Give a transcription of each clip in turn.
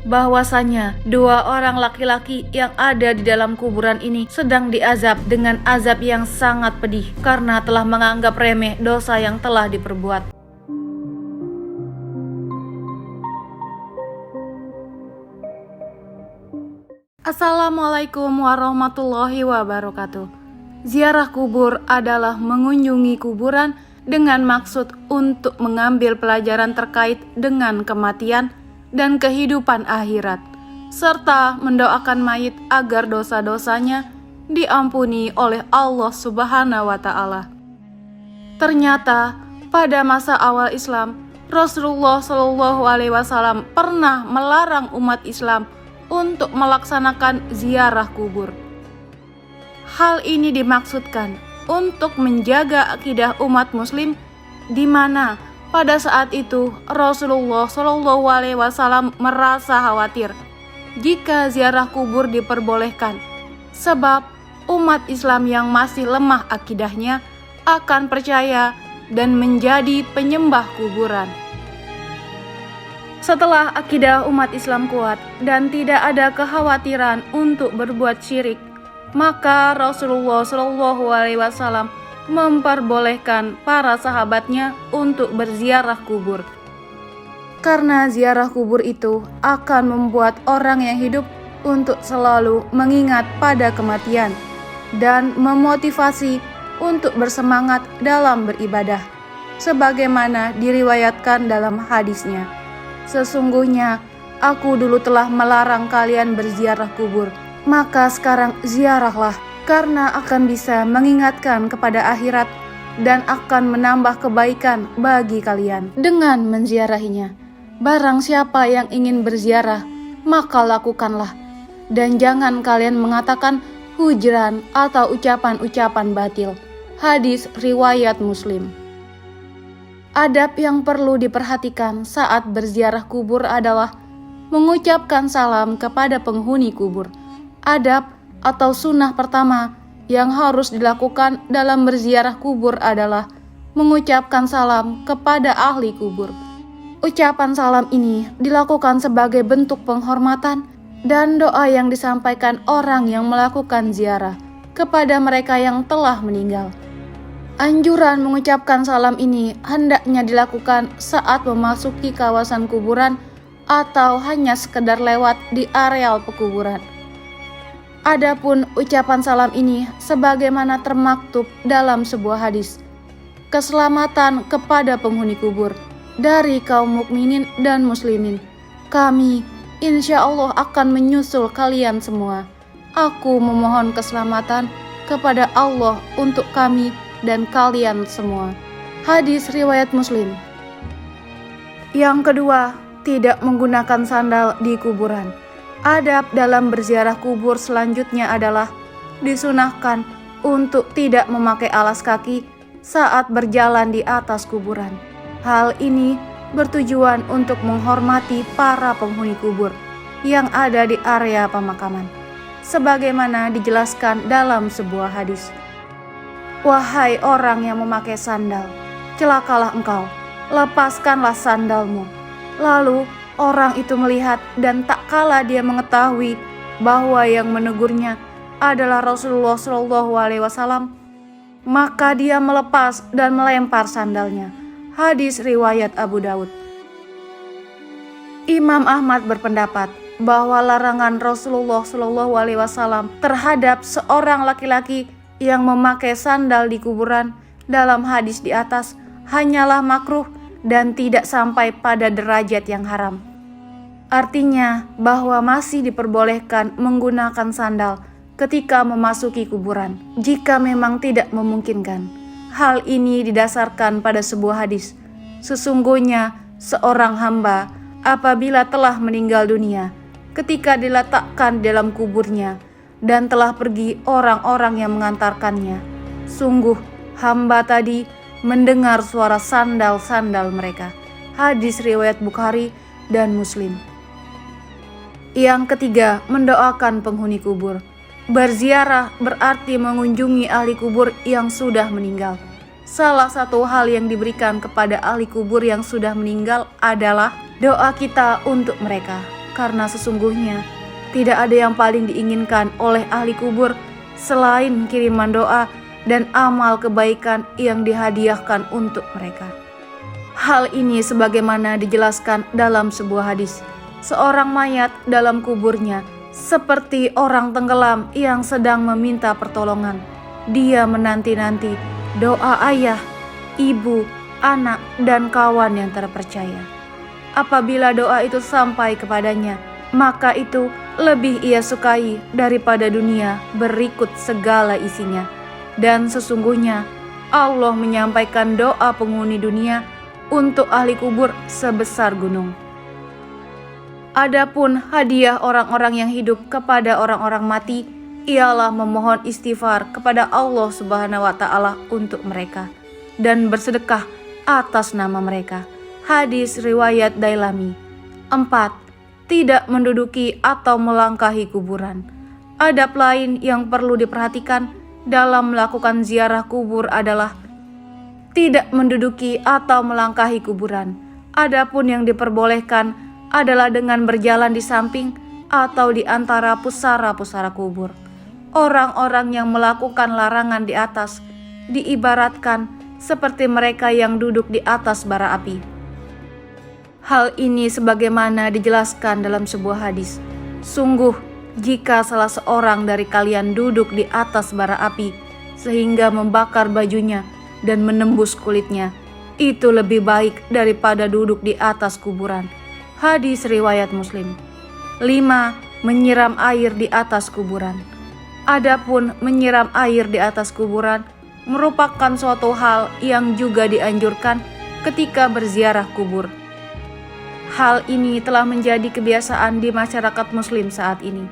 bahwasanya dua orang laki-laki yang ada di dalam kuburan ini sedang diazab dengan azab yang sangat pedih karena telah menganggap remeh dosa yang telah diperbuat. Assalamualaikum warahmatullahi wabarakatuh. Ziarah kubur adalah mengunjungi kuburan dengan maksud untuk mengambil pelajaran terkait dengan kematian dan kehidupan akhirat, serta mendoakan mayit agar dosa-dosanya diampuni oleh Allah Subhanahu wa Ta'ala. Ternyata pada masa awal Islam, Rasulullah Shallallahu Alaihi Wasallam pernah melarang umat Islam untuk melaksanakan ziarah kubur. Hal ini dimaksudkan untuk menjaga akidah umat muslim, di mana pada saat itu Rasulullah Shallallahu Alaihi Wasallam merasa khawatir jika ziarah kubur diperbolehkan, sebab umat Islam yang masih lemah akidahnya akan percaya dan menjadi penyembah kuburan. Setelah akidah umat Islam kuat dan tidak ada kekhawatiran untuk berbuat syirik, maka Rasulullah Shallallahu Alaihi Wasallam memperbolehkan para sahabatnya untuk berziarah kubur. Karena ziarah kubur itu akan membuat orang yang hidup untuk selalu mengingat pada kematian dan memotivasi untuk bersemangat dalam beribadah, sebagaimana diriwayatkan dalam hadisnya. Sesungguhnya aku dulu telah melarang kalian berziarah kubur, maka sekarang ziarahlah, karena akan bisa mengingatkan kepada akhirat dan akan menambah kebaikan bagi kalian dengan menziarahinya. Barang siapa yang ingin berziarah, maka lakukanlah, dan jangan kalian mengatakan hujran atau ucapan-ucapan batil. Hadis riwayat Muslim. Adab yang perlu diperhatikan saat berziarah kubur adalah mengucapkan salam kepada penghuni kubur. Adab atau sunnah pertama yang harus dilakukan dalam berziarah kubur adalah mengucapkan salam kepada ahli kubur. Ucapan salam ini dilakukan sebagai bentuk penghormatan dan doa yang disampaikan orang yang melakukan ziarah kepada mereka yang telah meninggal. Anjuran mengucapkan salam ini hendaknya dilakukan saat memasuki kawasan kuburan atau hanya sekedar lewat di areal pekuburan. Adapun ucapan salam ini sebagaimana termaktub dalam sebuah hadis, keselamatan kepada penghuni kubur dari kaum mukminin dan muslimin. Kami insya Allah akan menyusul kalian semua. Aku memohon keselamatan kepada Allah untuk kami dan kalian semua. Hadis riwayat Muslim. Yang kedua, tidak menggunakan sandal di kuburan. Adab dalam berziarah kubur selanjutnya adalah disunahkan untuk tidak memakai alas kaki saat berjalan di atas kuburan. Hal ini bertujuan untuk menghormati para penghuni kubur yang ada di area pemakaman, sebagaimana dijelaskan dalam sebuah hadis. Wahai orang yang memakai sandal, celakalah engkau, lepaskanlah sandalmu. Lalu orang itu melihat dan tak kala dia mengetahui bahwa yang menegurnya adalah Rasulullah Shallallahu Alaihi Wasallam, maka dia melepas dan melempar sandalnya. Hadis riwayat Abu Daud. Imam Ahmad berpendapat bahwa larangan Rasulullah Shallallahu Alaihi Wasallam terhadap seorang laki-laki yang memakai sandal di kuburan dalam hadis di atas hanyalah makruh dan tidak sampai pada derajat yang haram. Artinya bahwa masih diperbolehkan menggunakan sandal ketika memasuki kuburan jika memang tidak memungkinkan. Hal ini didasarkan pada sebuah hadis. Sesungguhnya seorang hamba apabila telah meninggal dunia, ketika diletakkan dalam kuburnya dan telah pergi orang-orang yang mengantarkannya, sungguh hamba tadi mendengar suara sandal-sandal mereka. Hadis riwayat Bukhari dan Muslim. Yang ketiga, mendoakan penghuni kubur. Berziarah berarti mengunjungi ahli kubur yang sudah meninggal. Salah satu hal yang diberikan kepada ahli kubur yang sudah meninggal adalah doa kita untuk mereka. karena sesungguhnya tidak ada yang paling diinginkan oleh ahli kubur selain kiriman doa dan amal kebaikan yang dihadiahkan untuk mereka. Hal ini sebagaimana dijelaskan dalam sebuah hadis. Seorang mayat dalam kuburnya seperti orang tenggelam yang sedang meminta pertolongan. Dia menanti-nanti doa ayah, ibu, anak, dan kawan yang terpercaya. Apabila doa itu sampai kepadanya, maka itu lebih ia sukai daripada dunia berikut segala isinya. Dan sesungguhnya Allah menyampaikan doa penghuni dunia untuk ahli kubur sebesar gunung. Adapun hadiah orang-orang yang hidup kepada orang-orang mati ialah memohon istighfar kepada Allah Subhanahu wa taala untuk mereka dan bersedekah atas nama mereka. Hadis riwayat Dailami. 4. Tidak menduduki atau melangkahi kuburan. Adab lain yang perlu diperhatikan dalam melakukan ziarah kubur adalah tidak menduduki atau melangkahi kuburan. Adapun yang diperbolehkan adalah dengan berjalan di samping atau di antara pusara-pusara kubur. Orang-orang yang melakukan larangan di atas diibaratkan seperti mereka yang duduk di atas bara api. Hal ini sebagaimana dijelaskan dalam sebuah hadis. Sungguh, jika salah seorang dari kalian duduk di atas bara api sehingga membakar bajunya dan menembus kulitnya, itu lebih baik daripada duduk di atas kuburan. Hadis riwayat Muslim. 5. Menyiram air di atas kuburan. Adapun menyiram air di atas kuburan merupakan suatu hal yang juga dianjurkan ketika berziarah kubur. Hal ini telah menjadi kebiasaan di masyarakat muslim saat ini.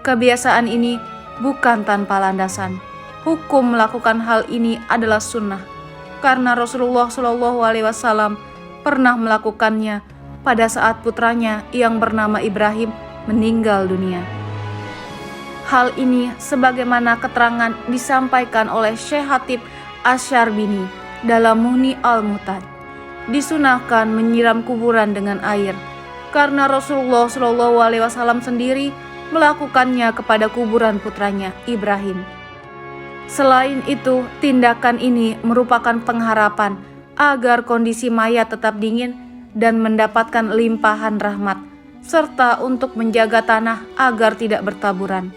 Kebiasaan ini bukan tanpa landasan. Hukum melakukan hal ini adalah sunnah, karena Rasulullah SAW pernah melakukannya pada saat putranya yang bernama Ibrahim meninggal dunia. Hal ini sebagaimana keterangan disampaikan oleh Syekh Hatib Asy-Syarbini dalam Mughni Al-Muhtad. Disunahkan menyiram kuburan dengan air karena Rasulullah SAW sendiri melakukannya kepada kuburan putranya Ibrahim. Selain itu, tindakan ini merupakan pengharapan agar kondisi mayat tetap dingin dan mendapatkan limpahan rahmat, serta untuk menjaga tanah agar tidak bertaburan.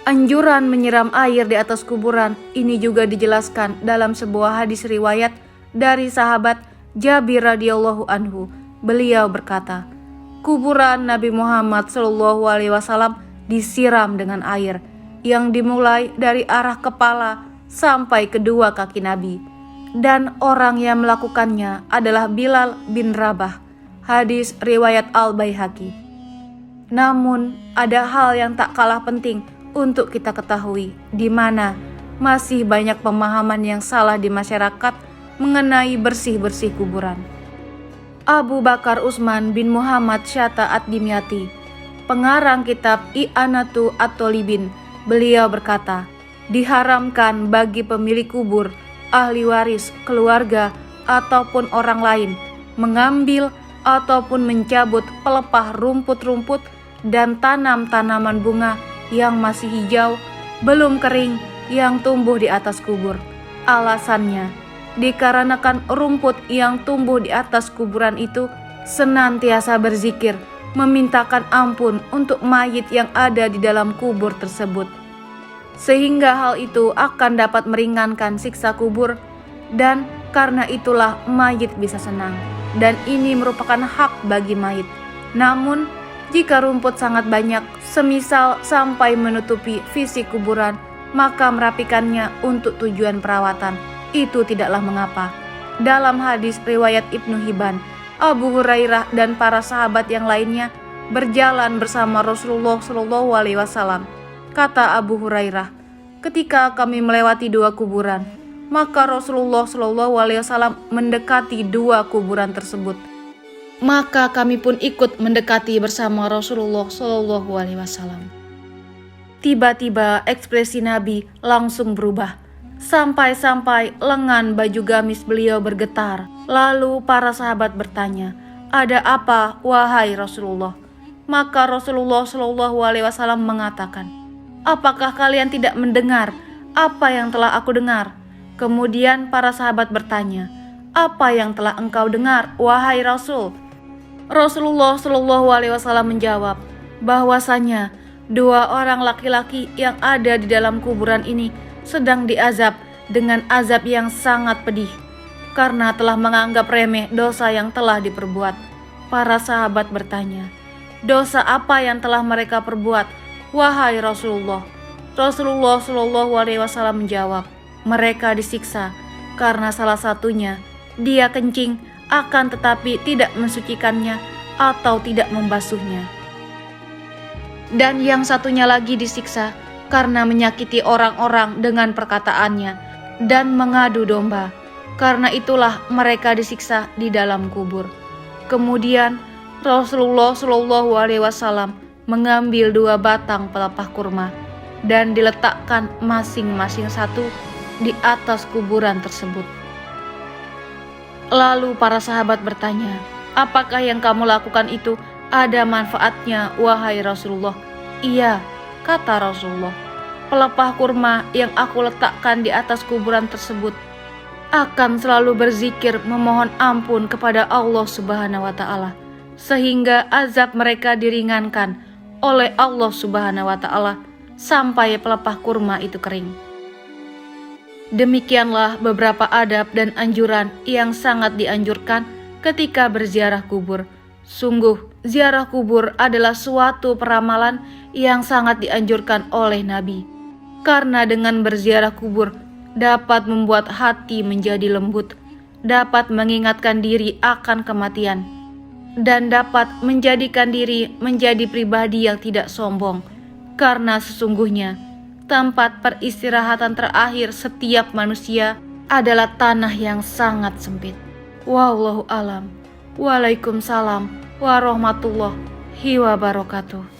Anjuran menyiram air di atas kuburan ini juga dijelaskan dalam sebuah hadis riwayat dari sahabat Jabir radhiyallahu anhu. Beliau berkata, kuburan Nabi Muhammad SAW disiram dengan air yang dimulai dari arah kepala sampai kedua kaki Nabi, dan orang yang melakukannya adalah Bilal bin Rabah. Hadis riwayat Al-Baihaqi. Namun ada hal yang tak kalah penting untuk kita ketahui, di mana masih banyak pemahaman yang salah di masyarakat mengenai bersih-bersih kuburan. Abu Bakar Utsman bin Muhammad Syatta Ad-Dimyati, pengarang kitab I'anatu At-Thalibin, beliau berkata, diharamkan bagi pemilik kubur, ahli waris, keluarga, ataupun orang lain mengambil ataupun mencabut pelepah rumput-rumput dan tanam-tanaman bunga yang masih hijau, belum kering, yang tumbuh di atas kubur. Alasannya, dikarenakan rumput yang tumbuh di atas kuburan itu senantiasa berzikir, memintakan ampun untuk mayit yang ada di dalam kubur tersebut, sehingga hal itu akan dapat meringankan siksa kubur, dan karena itulah mayit bisa senang, dan ini merupakan hak bagi mayit. Namun, jika rumput sangat banyak, semisal sampai menutupi fisik kuburan, maka merapikannya untuk tujuan perawatan itu tidaklah mengapa. Dalam hadis riwayat Ibnu Hibban, Abu Hurairah dan para sahabat yang lainnya berjalan bersama Rasulullah SAW. Kata Abu Hurairah, ketika kami melewati dua kuburan, maka Rasulullah SAW mendekati dua kuburan tersebut. Maka kami pun ikut mendekati bersama Rasulullah SAW. Tiba-tiba ekspresi Nabi langsung berubah, sampai-sampai lengan baju gamis beliau bergetar. Lalu para sahabat bertanya, ada apa wahai Rasulullah? Maka Rasulullah Shallallahu Alaihi Wasallam mengatakan, apakah kalian tidak mendengar apa yang telah aku dengar? Kemudian para sahabat bertanya, apa yang telah engkau dengar, wahai Rasul? Rasulullah Shallallahu Alaihi Wasallam menjawab, bahwasanya 2 orang laki-laki yang ada di dalam kuburan ini sedang diazab dengan azab yang sangat pedih karena telah menganggap remeh dosa yang telah diperbuat. Para sahabat bertanya, dosa apa yang telah mereka perbuat, wahai Rasulullah? Rasulullah Shallallahu Alaihi Wasallam menjawab, mereka disiksa karena salah satunya dia kencing akan tetapi tidak mensucikannya atau tidak membasuhnya, dan yang satunya lagi disiksa karena menyakiti orang-orang dengan perkataannya dan mengadu domba. Karena itulah mereka disiksa di dalam kubur. Kemudian Rasulullah Shallallahu Alaihi Wasallam mengambil 2 batang pelepah kurma dan diletakkan masing-masing satu di atas kuburan tersebut. Lalu para sahabat bertanya, apakah yang kamu lakukan itu ada manfaatnya, wahai Rasulullah? Iya, kata Rasulullah, pelepah kurma yang aku letakkan di atas kuburan tersebut akan selalu berzikir memohon ampun kepada Allah Subhanahu wa Ta'ala, sehingga azab mereka diringankan oleh Allah Subhanahu wa Ta'ala sampai pelepah kurma itu kering. Demikianlah beberapa adab dan anjuran yang sangat dianjurkan ketika berziarah kubur. Sungguh, ziarah kubur adalah suatu peramalan yang sangat dianjurkan oleh Nabi, karena dengan berziarah kubur dapat membuat hati menjadi lembut, dapat mengingatkan diri akan kematian, dan dapat menjadikan diri menjadi pribadi yang tidak sombong. Karena sesungguhnya tempat peristirahatan terakhir setiap manusia adalah tanah yang sangat sempit. Wallahu alam. Waalaikumsalam warahmatullahi wabarakatuh.